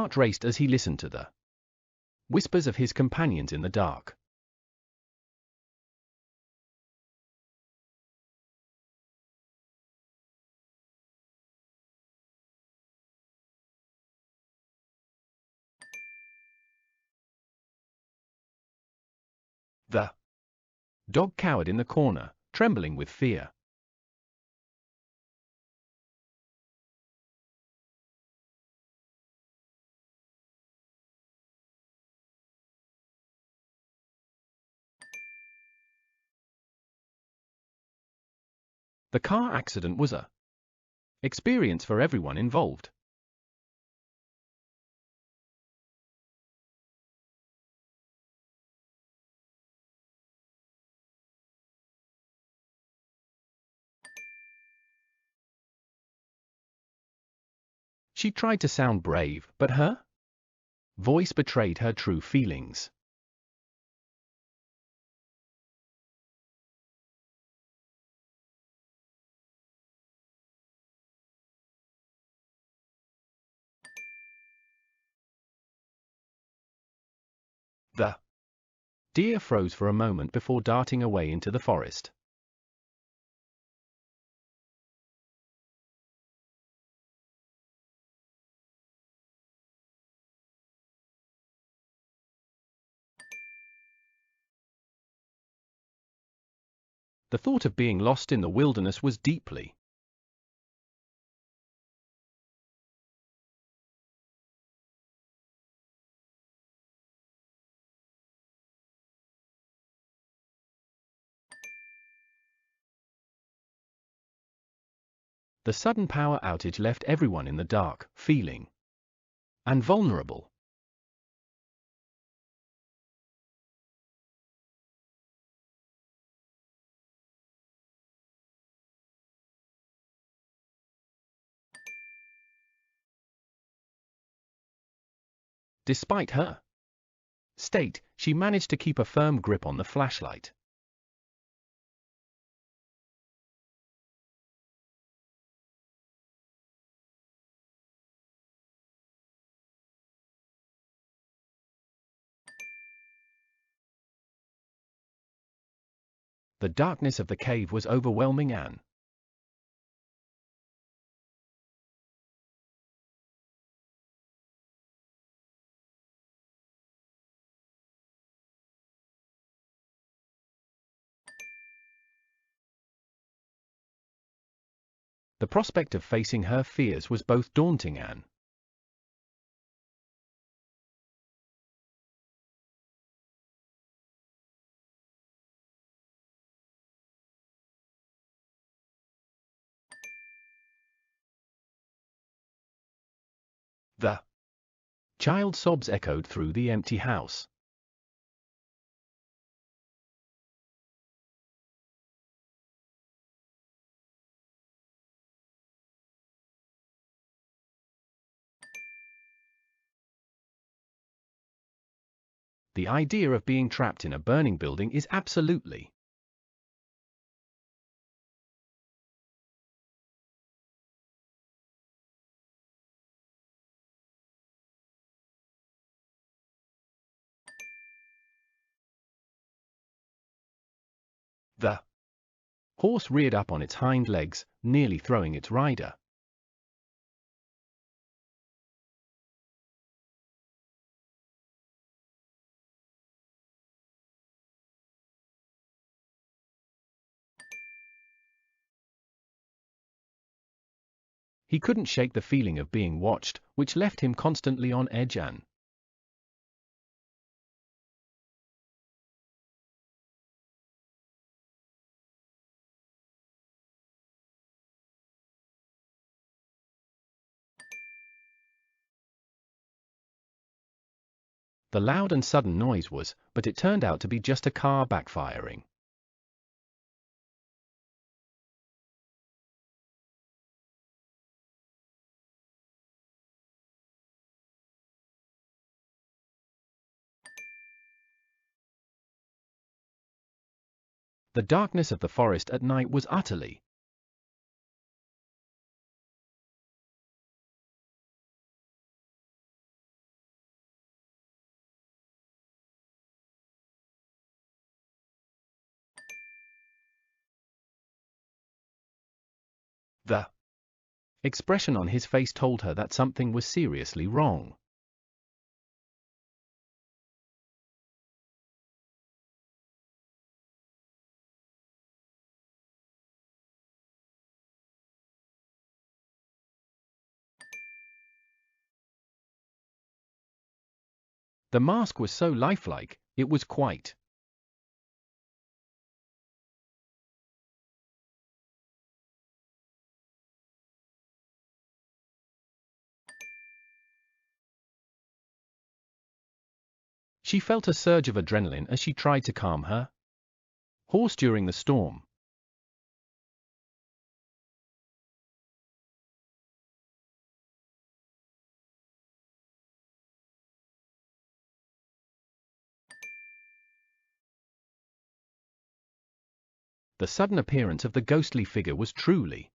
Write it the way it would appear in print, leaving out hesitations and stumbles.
heart raced as he listened to the whispers of his companions in the dark. The dog cowered in the corner, trembling with fear. The car accident was a experience for everyone involved. She tried to sound brave, but her voice betrayed her true feelings. The deer froze for a moment before darting away into the forest. The thought of being lost in the wilderness was deeply The sudden power outage left everyone in the dark, feeling and vulnerable. Despite her state, she managed to keep a firm grip on the flashlight. The darkness of the cave was overwhelming and the prospect of facing her fears was both daunting and the child's sobs echoed through the empty house. The idea of being trapped in a burning building is absolutely The horse reared up on its hind legs, nearly throwing its rider. He couldn't shake the feeling of being watched, which left him constantly on edge and the loud and sudden noise was, but it turned out to be just a car backfiring. The darkness of the forest at night was utterly The expression on his face told her that something was seriously wrong. The mask was so lifelike, it was quite. She felt a surge of adrenaline as she tried to calm her horse during the storm. The sudden appearance of the ghostly figure was truly